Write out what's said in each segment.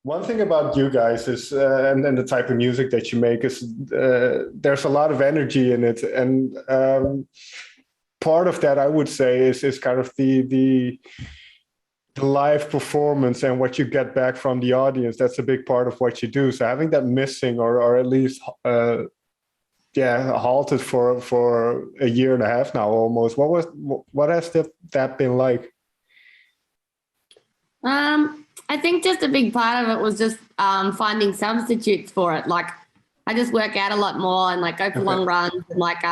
One thing about you guys is, and the type of music that you make is, there's a lot of energy in it, and part of that I would say is kind of the live performance and what you get back from the audience. That's a big part of what you do. So having that missing, or at least halted for a year and a half now almost. What has that been like? I think just a big part of it was just finding substitutes for it. Like I just work out a lot more and like go for long runs and like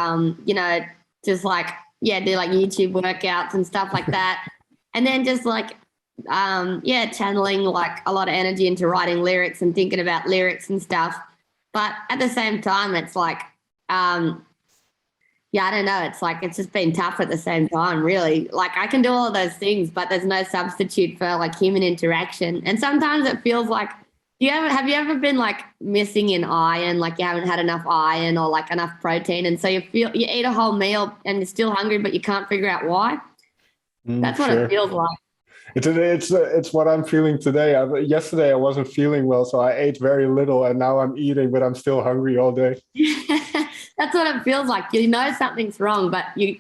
just like do like YouTube workouts and stuff like that. And then just like channeling like a lot of energy into writing lyrics and thinking about lyrics and stuff. But at the same time, it's like I don't know. It's like it's just been tough at the same time, really. Like I can do all of those things, but there's no substitute for like human interaction. And sometimes it feels like have you ever been like missing in iron, like you haven't had enough iron or like enough protein, and so you eat a whole meal and you're still hungry, but you can't figure out why? That's what it feels like. It's what I'm feeling today. Yesterday I wasn't feeling well, so I ate very little, and now I'm eating, but I'm still hungry all day. That's what it feels like. You know something's wrong, but no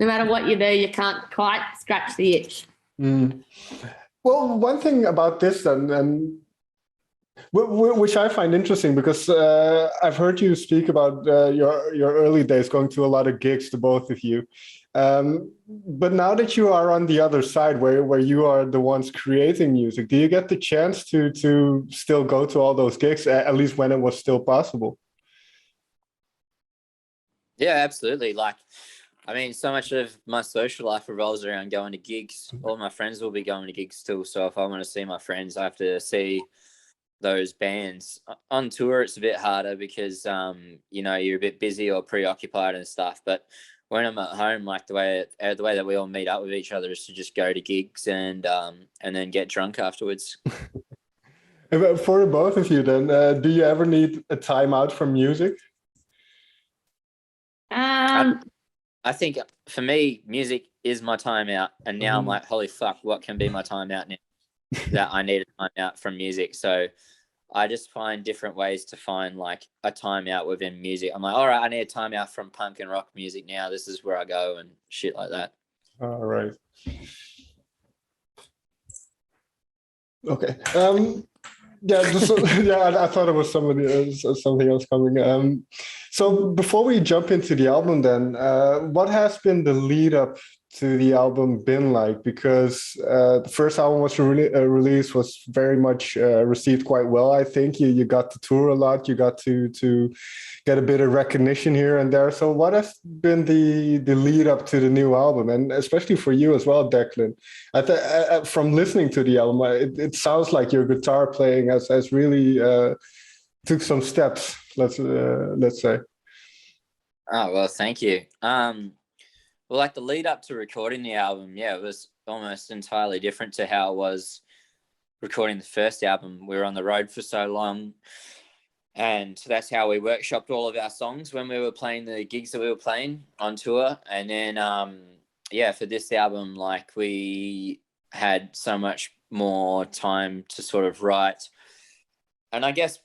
matter what you do, you can't quite scratch the itch. Well, one thing about this, and which I find interesting, because I've heard you speak about your early days going to a lot of gigs, the both of you. But now that you are on the other side, where you are the ones creating music, do you get the chance to still go to all those gigs, at least when it was still possible? Yeah, absolutely. Like, I mean, so much of my social life revolves around going to gigs. All my friends will be going to gigs still. So if I want to see my friends, I have to see those bands. On tour, it's a bit harder because, you're a bit busy or preoccupied and stuff. But when I'm at home, like the way that we all meet up with each other is to just go to gigs and then get drunk afterwards. For the both of you, then, do you ever need a time out from music? I think for me, music is my time out, and now I'm like, holy fuck, what can be my time out now? That I need a time out from music. So I just find different ways to find like a time out within music. I'm like, all right, I need a time out from punk and rock music now. This is where I go and shit like that. All right. Okay. I thought it was something else coming. So before we jump into the album, then, what has been the lead up to the album been like? Because the first album was released was very much received quite well. I think you got to tour a lot. You got to get a bit of recognition here and there. So what has been the lead up to the new album, and especially for you as well, Declan? From listening to the album, it sounds like your guitar playing has really took some steps. Let's say. Oh well, thank you. Well, like the lead up to recording the album, it was almost entirely different to how it was recording the first album. We were on the road for so long, and that's how we workshopped all of our songs when we were playing the gigs that we were playing on tour. And then, for this album, like we had so much more time to sort of write. And I guess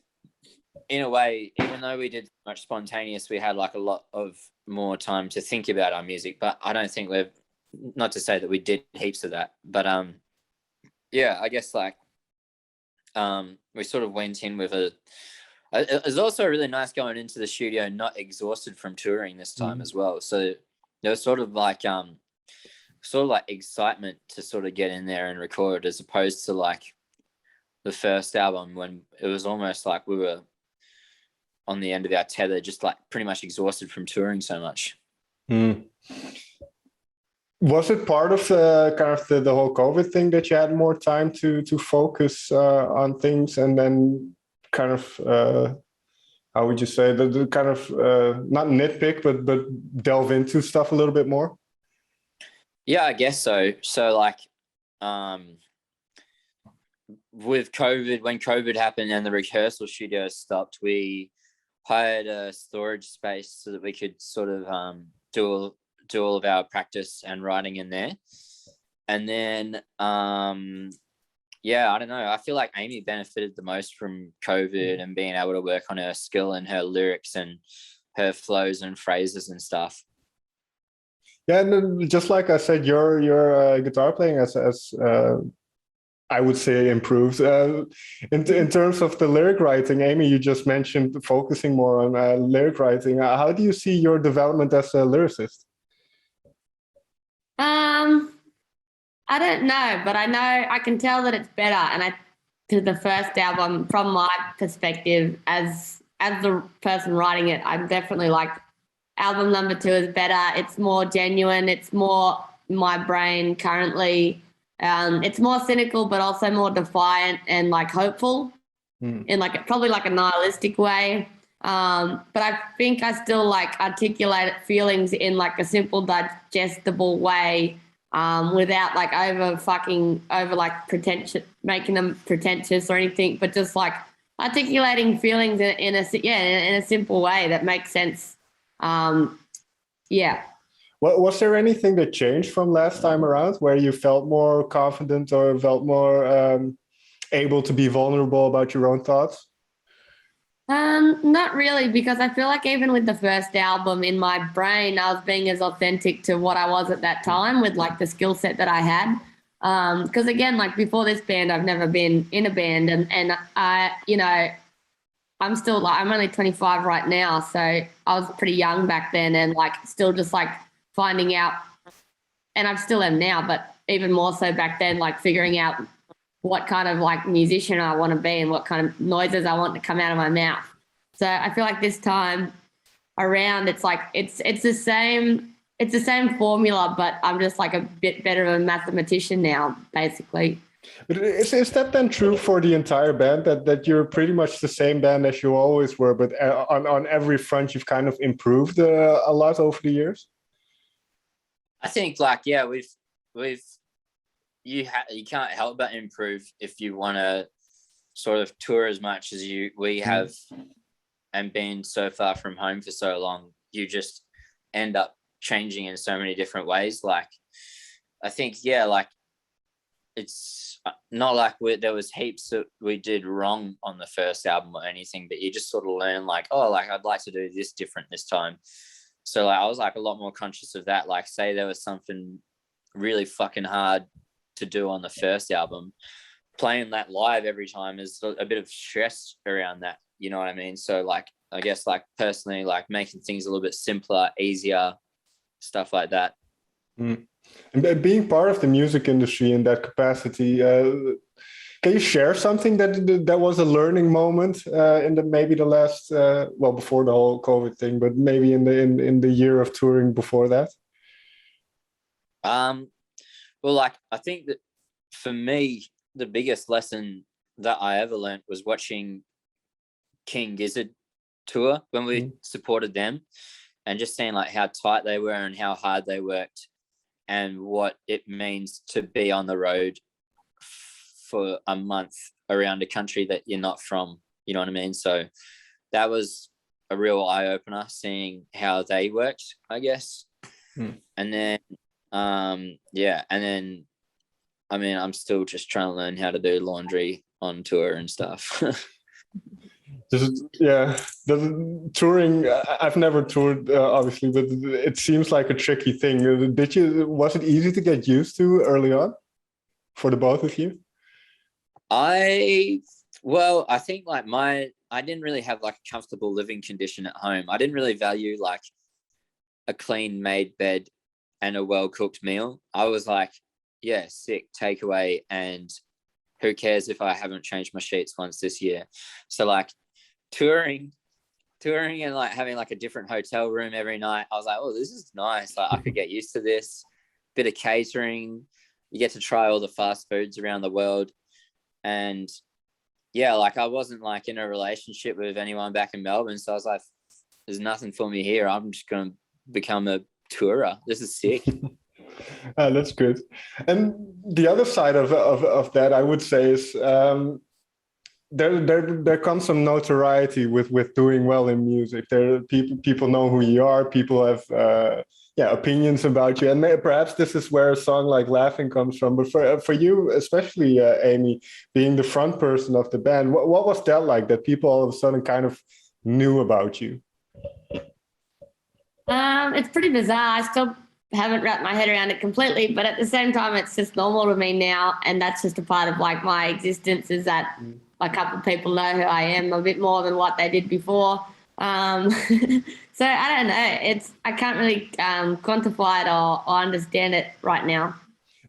in a way, even though we did much spontaneous, we had like a lot of more time to think about our music. But I don't think not to say that we did heaps of that, but I guess like we sort of went in with it was also really nice going into the studio not exhausted from touring this time as well. So there was sort of like excitement to sort of get in there and record, as opposed to like the first album when it was almost like we were on the end of our tether, just like pretty much exhausted from touring so much. Was it part of the whole COVID thing that you had more time to focus on things, and then kind of how would you say, the kind of not nitpick but delve into stuff a little bit more? Yeah, I guess so. So like with COVID, when COVID happened and the rehearsal studio stopped, we hired a storage space so that we could sort of do all of our practice and writing in there. And then yeah, I don't know. I feel like Amy benefited the most from COVID and being able to work on her skill and her lyrics and her flows and phrases and stuff. Yeah, and then just like I said, your guitar playing has I would say improved. In terms of the lyric writing, Amy, you just mentioned focusing more on lyric writing. How do you see your development as a lyricist? I don't know, but I know I can tell that it's better. And to the first album, from my perspective, as the person writing it, I'm definitely like album number 2 is better. It's more genuine. It's more my brain currently. It's more cynical, but also more defiant and like hopeful in like probably like a nihilistic way. But I think I still like articulate feelings in like a simple, digestible way, without like over like pretentious, making them pretentious or anything, but just like articulating feelings in a simple way that makes sense. Yeah. Was there anything that changed from last time around where you felt more confident or felt more able to be vulnerable about your own thoughts? Not really, because I feel like even with the first album, in my brain, I was being as authentic to what I was at that time with like the skill set that I had. Because again, like before this band, I've never been in a band, and I, I'm still like, I'm only 25 right now, so I was pretty young back then, and like still just like finding out, and I still am now, but even more so back then, like figuring out what kind of like musician I want to be and what kind of noises I want to come out of my mouth. So I feel like this time around, it's like it's the same formula, but I'm just like a bit better of a mathematician now, basically. But is that then true for the entire band, that you're pretty much the same band as you always were, but on every front you've kind of improved a lot over the years? I think like, yeah, you can't help but improve if you want to sort of tour as much as we have and been so far from home for so long. You just end up changing in so many different ways. Like, I think, yeah, like it's not like there was heaps that we did wrong on the first album or anything, but you just sort of learn like, oh, like I'd like to do this different this time. So like, I was like a lot more conscious of that. Like say there was something really fucking hard to do on the first album, playing that live every time is a bit of stress around that, you know what I mean? So like, I guess like personally, like making things a little bit simpler, easier, stuff like that. And being part of the music industry in that capacity, can you share something that was a learning moment in maybe the last before the whole COVID thing, but maybe in the year of touring before that? Well, like I think that for me, the biggest lesson that I ever learned was watching King Gizzard tour when we supported them, and just seeing like how tight they were and how hard they worked, and what it means to be on the road for a month around a country that you're not from, you know what I mean? So that was a real eye-opener, seeing how they worked, I guess. And then and then I mean, I'm still just trying to learn how to do laundry on tour and stuff. The touring, I've never toured obviously, but it seems like a tricky thing. Was it easy to get used to early on for the both of you? I think like I didn't really have like a comfortable living condition at home. I didn't really value like a clean made bed and a well-cooked meal. I was like, yeah, sick, takeaway, and who cares if I haven't changed my sheets once this year? So like touring and like having like a different hotel room every night, I was like, oh, this is nice. Like I could get used to this. Bit of catering. You get to try all the fast foods around the world. And yeah, like I wasn't like in a relationship with anyone back in Melbourne. So I was like, there's nothing for me here. I'm just going to become a tourer. This is sick. That's good. And the other side of that, I would say, is there comes some notoriety with doing well in music. People know who you are. People have opinions about you. And perhaps this is where a song like Laughing comes from. But for you, especially Amy, being the front person of the band, what was that like, that people all of a sudden kind of knew about you? It's pretty bizarre. I still haven't wrapped my head around it completely, but at the same time, it's just normal to me now. And that's just a part of like my existence, is that a couple of people know who I am a bit more than what they did before. So I don't know. I can't really quantify it or understand it right now.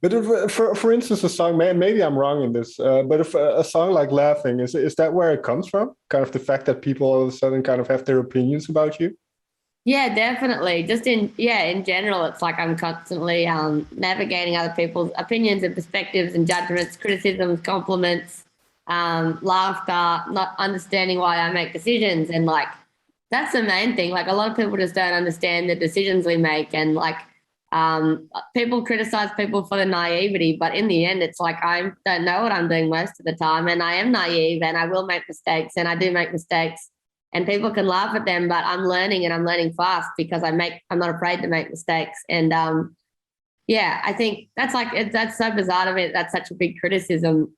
But if, for instance, a song, maybe I'm wrong in this, but if a song like Laughing, is that where it comes from? Kind of the fact that people all of a sudden kind of have their opinions about you? Yeah, definitely. Just in general, it's like I'm constantly navigating other people's opinions and perspectives and judgments, criticisms, compliments, laughter, not understanding why I make decisions. And like, that's the main thing. Like, a lot of people just don't understand the decisions we make. And like, people criticize people for the naivety, but in the end, it's like, I don't know what I'm doing most of the time. And I am naive, and I will make mistakes, and I do make mistakes. And people can laugh at them, but I'm learning, and I'm learning fast because I'm not afraid to make mistakes. And I think that's that's so bizarre to me. That's such a big criticism.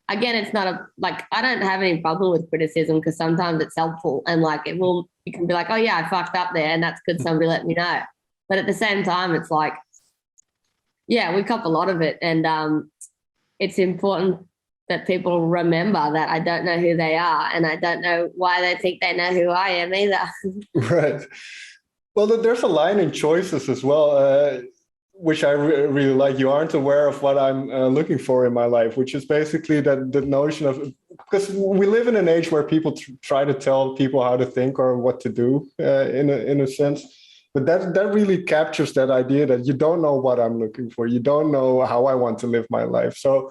Again, it's not I don't have any problem with criticism, because sometimes it's helpful, and like you can be like, oh yeah, I fucked up there, and that's good. Somebody let me know. But at the same time, it's like, yeah, we cop a lot of it, and it's important that people remember that I don't know who they are, and I don't know why they think they know who I am either. Right. Well, there's a line in Choices as well, which I really like. You aren't aware of what I'm looking for in my life, which is basically that the notion of, because we live in an age where people try to tell people how to think or what to do in a sense. But that really captures that idea that you don't know what I'm looking for. You don't know how I want to live my life. So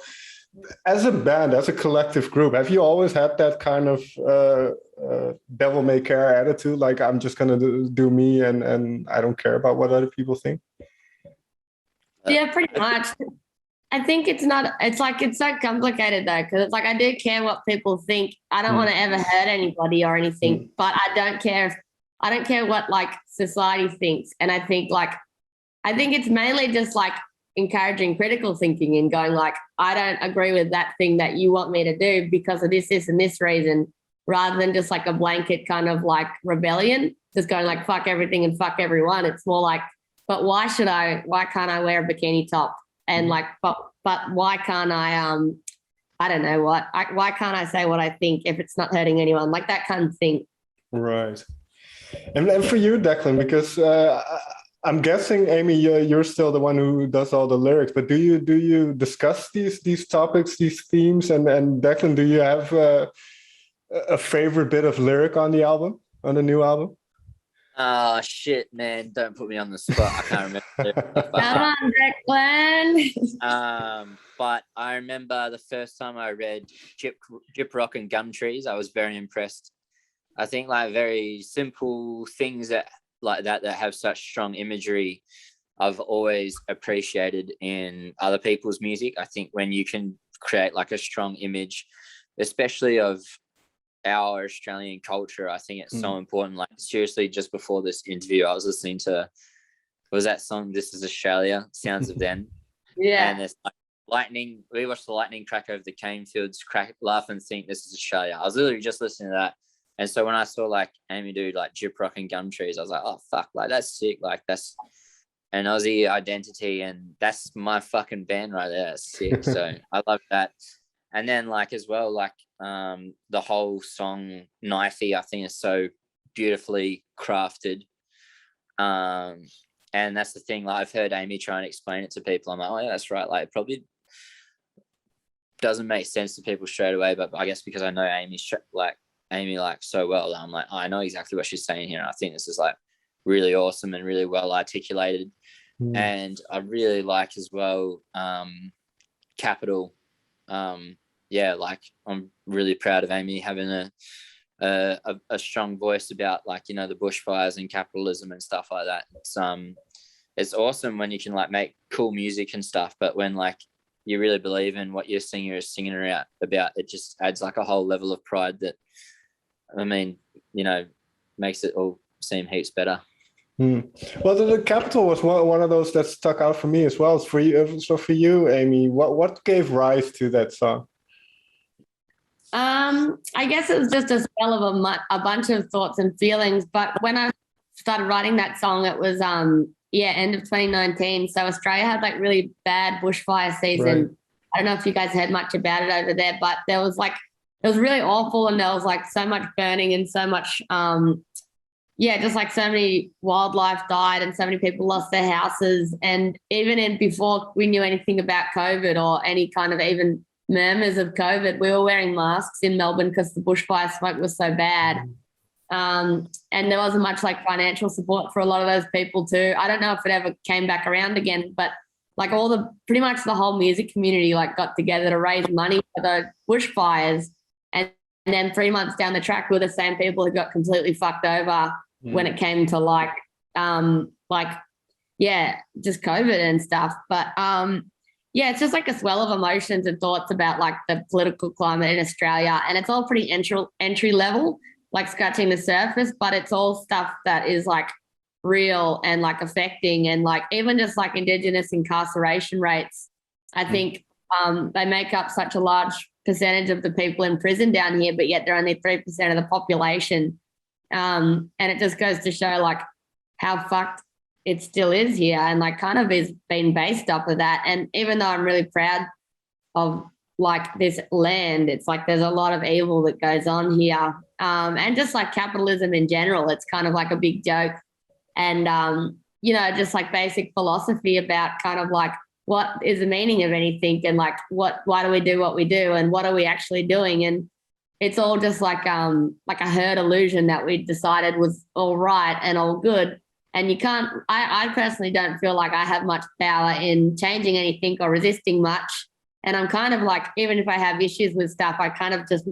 as a band, as a collective group, have you always had that kind of devil may care attitude? Like, I'm just going to do me, and I don't care about what other people think? Yeah, pretty much. I think it's so complicated though, because it's like, I do care what people think. I don't want to ever hurt anybody or anything, but I don't care what like society thinks. And I think it's mainly just like encouraging critical thinking and going like, I don't agree with that thing that you want me to do because of this, and this reason, rather than just like a blanket kind of like rebellion, just going like, fuck everything and fuck everyone. It's more like, but why can't I wear a bikini top? And like, but why can't I don't know why can't I say what I think if it's not hurting anyone? Like that kind of thing. Right. And for you, Declan, because I'm guessing, Amy, you're still the one who does all the lyrics, but do you discuss these topics, these themes? And Declan, do you have a favorite bit of lyric on the new album? Oh, shit, man. Don't put me on the spot. I can't remember. Come on, Declan. But I remember the first time I read Gyp Rock and Gum Trees, I was very impressed. I think like very simple things that have such strong imagery, I've always appreciated in other people's music. I think when you can create like a strong image, especially of our Australian culture, I think it's so important. Like, seriously, just before this interview, I was listening to, was that song This Is Australia, Sounds of Then? Yeah. And there's like lightning, we watched the lightning crack over the cane fields, laugh and think This Is Australia. I was literally just listening to that. And so when I saw like Amy do like Gyp Rock and Gum Trees, I was like, oh fuck, like that's sick. Like that's an Aussie identity, and that's my fucking band right there. That's sick. So I love that. And then like as well, like the whole song Knifey, I think is so beautifully crafted. And that's the thing, like I've heard Amy try and explain it to people. I'm like, oh yeah, that's right. Like it probably doesn't make sense to people straight away, but I guess because I know Amy so well, I'm like, oh, I know exactly what she's saying here. And I think this is like really awesome and really well articulated. And I really like as well Capital. Like I'm really proud of Amy having a strong voice about like, you know, the bushfires and capitalism and stuff like that. It's awesome when you can like make cool music and stuff, but when like you really believe in what your singer is singing about, it just adds like a whole level of pride that, I mean, you know, makes it all seem heaps better. Hmm. Well, the Capital was one of those that stuck out for me as well. For you, so for you, Amy, what gave rise to that song? I guess it was just a spell of a bunch of thoughts and feelings. But when I started writing that song, it was end of 2019. So Australia had like really bad bushfire season. Right. I don't know if you guys heard much about it over there, but there was like it was really awful, and there was like so much burning and so much just like so many wildlife died and so many people lost their houses. And even before we knew anything about COVID or any kind of even murmurs of COVID, we were wearing masks in Melbourne because the bushfire smoke was so bad. And there wasn't much like financial support for a lot of those people too. I don't know if it ever came back around again, but like pretty much the whole music community like got together to raise money for the bushfires. And then 3 months down the track, we were the same people who got completely fucked over when it came to just COVID and stuff. But it's just like a swell of emotions and thoughts about like the political climate in Australia, and it's all pretty entry level, like scratching the surface, but it's all stuff that is like real and like affecting, and like even just like Indigenous incarceration rates. I think they make up such a large percentage of the people in prison down here, but yet they're only 3% of the population. And it just goes to show like how fucked it still is here, and like kind of is being based off of that. And even though I'm really proud of like this land, it's like there's a lot of evil that goes on here. And just like capitalism in general, it's kind of like a big joke. And, just like basic philosophy about kind of like what is the meaning of anything, and like why do we do what we do, and what are we actually doing? And it's all just like a herd illusion that we decided was all right and all good. And you can't, I personally don't feel like I have much power in changing anything or resisting much. And I'm kind of like, even if I have issues with stuff, I kind of just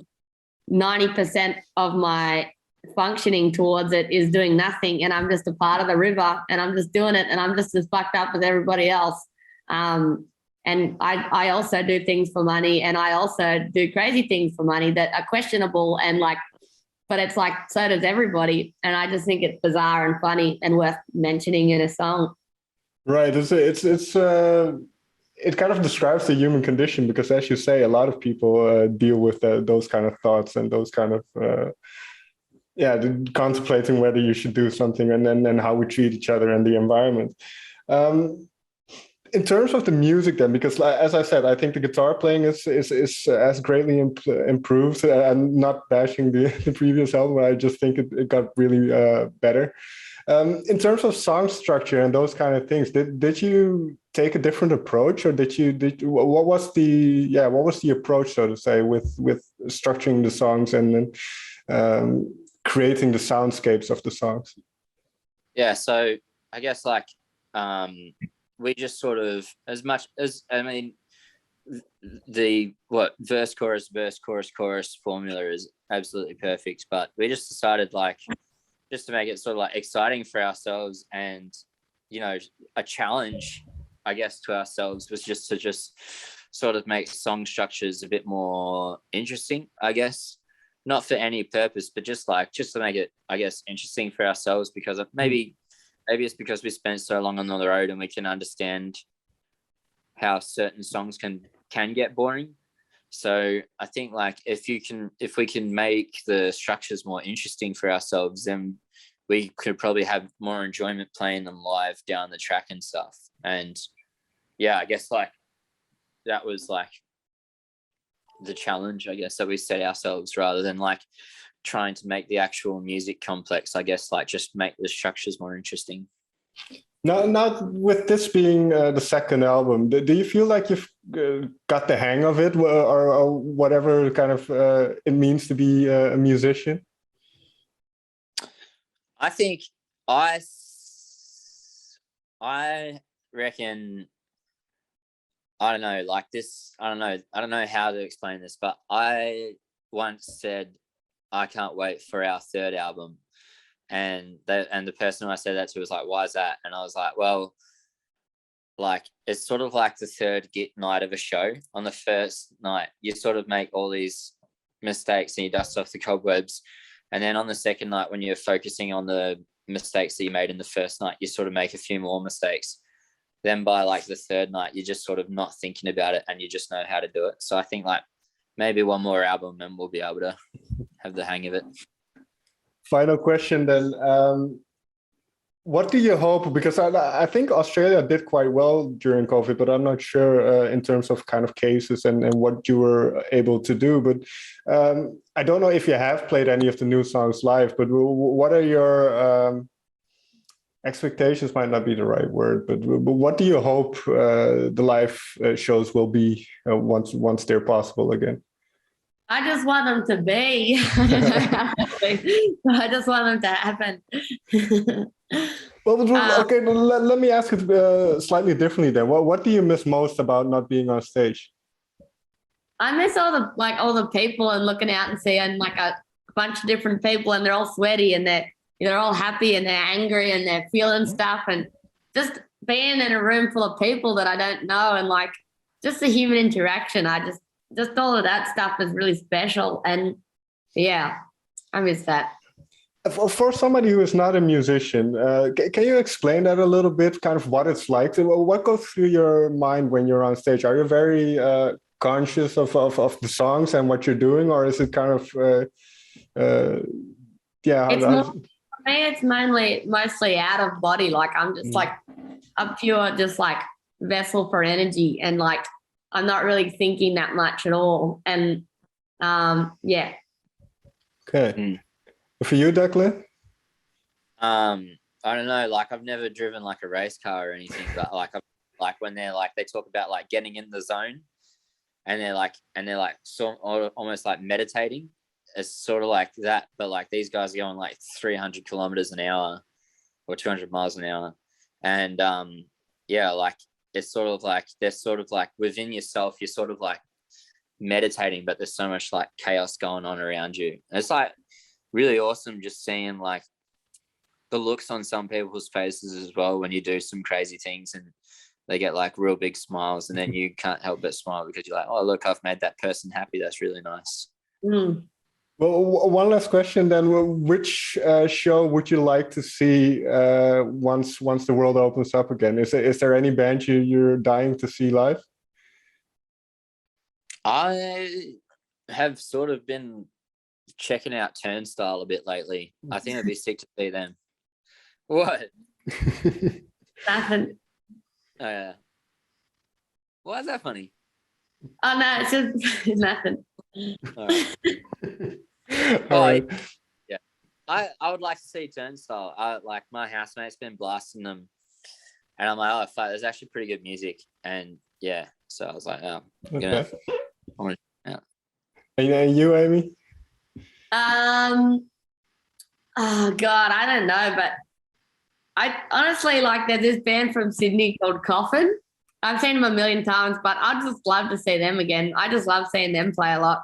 90% of my functioning towards it is doing nothing. And I'm just a part of the river, and I'm just doing it, and I'm just as fucked up as everybody else. And I also do things for money, and I also do crazy things for money that are questionable, and like, but it's like, so does everybody. And I just think it's bizarre and funny and worth mentioning in a song. Right. It kind of describes the human condition, because as you say, a lot of people deal with those kind of thoughts and those kind of, contemplating whether you should do something, and then how we treat each other and the environment. In terms of the music then, because as I said, I think the guitar playing has greatly improved. I'm not bashing the previous album. I just think it got really better. In terms of song structure and those kind of things, did you take a different approach, or what was the approach, so to say, with structuring the songs and then creating the soundscapes of the songs? Yeah, so I guess like we just sort of, as much as, I mean, the verse chorus formula is absolutely perfect, but we just decided like just to make it sort of like exciting for ourselves, and a challenge, I guess, to ourselves was just to sort of make song structures a bit more interesting, I guess, not for any purpose, but just to make it, I guess, interesting for ourselves, because maybe it's because we spent so long on the road and we can understand how certain songs can get boring. So I think like if we can make the structures more interesting for ourselves, then we could probably have more enjoyment playing them live down the track and stuff. And yeah, I guess like that was like the challenge, I guess, that we set ourselves, rather than like trying to make the actual music complex. I guess like just make the structures more interesting. Now, with this being the second album, do you feel like you've got the hang of it, or whatever kind of it means to be a musician? I think I reckon, I don't know, like this, I don't know how to explain this, but I once said, I can't wait for our third album. And the person who I said that to was like, why is that? And I was like, well, like, it's sort of like the third night of a show. On the first night, you sort of make all these mistakes and you dust off the cobwebs. And then on the second night, when you're focusing on the mistakes that you made in the first night, you sort of make a few more mistakes. Then by like the third night, you're just sort of not thinking about it and you just know how to do it. So I think like maybe one more album and we'll be able to have the hang of it. Final question then. What do you hope? Because I think Australia did quite well during COVID, but I'm not sure in terms of kind of cases and what you were able to do. But I don't know if you have played any of the new songs live, but what are your expectations might not be the right word, but what do you hope the live shows will be once they're possible again? I just want them to be. I just want them to happen. Well, okay, let me ask it slightly differently then. What do you miss most about not being on stage? I miss all the people and looking out and seeing like a bunch of different people and they're all sweaty and they're all happy and they're angry and they're feeling stuff, and just being in a room full of people that I don't know, and like just the human interaction. Just all of that stuff is really special. And yeah, I miss that. For somebody who is not a musician, can you explain that a little bit, kind of what it's like? What goes through your mind when you're on stage? Are you very conscious of the songs and what you're doing, or is it kind of, yeah? For me, it's mostly out of body. Like I'm just like a pure, just like vessel for energy, and like I'm not really thinking that much at all. And yeah. Okay. For you, Declan? I don't know. Like I've never driven like a race car or anything, but like when they're like they talk about like getting in the zone, and they're like so almost like meditating. It's sort of like that, but like these guys are going like 300 kilometers an hour or 200 miles an hour, and yeah, like it's sort of like they're sort of like within yourself. You're sort of like meditating, but there's so much like chaos going on around you. And it's like really awesome just seeing like the looks on some people's faces as well when you do some crazy things and they get like real big smiles, and then you can't help but smile because you're like, oh look, I've made that person happy. That's really nice. Well, one last question then. Which show would you like to see once the world opens up again? Is there any band you're dying to see live? I have sort of been checking out Turnstile a bit lately. I think it'd be sick to see them. What? Nothing. Oh, yeah. Why is that funny? Oh no, it's just nothing. All right. All right. Yeah. I would like to see Turnstile. Like my housemate's been blasting them, and I'm like, oh fuck, there's actually pretty good music. And yeah, so I was like, oh, Okay. Yeah. And you, Amy? Oh God, I don't know, but I honestly like there's this band from Sydney called Coffin. I've seen them a million times, but I'd just love to see them again. I just love seeing them play a lot.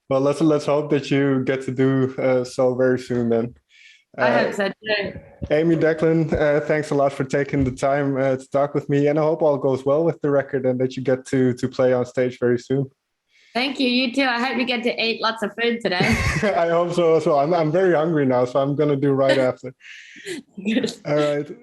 Well, let's hope that you get to do so very soon then. I hope so too. Amy, Declan, thanks a lot for taking the time to talk with me, and I hope all goes well with the record and that you get to play on stage very soon. Thank you. You too. I hope you get to eat lots of food today. I hope so as well. I'm very hungry now, so I'm going to do right after. Good. All right.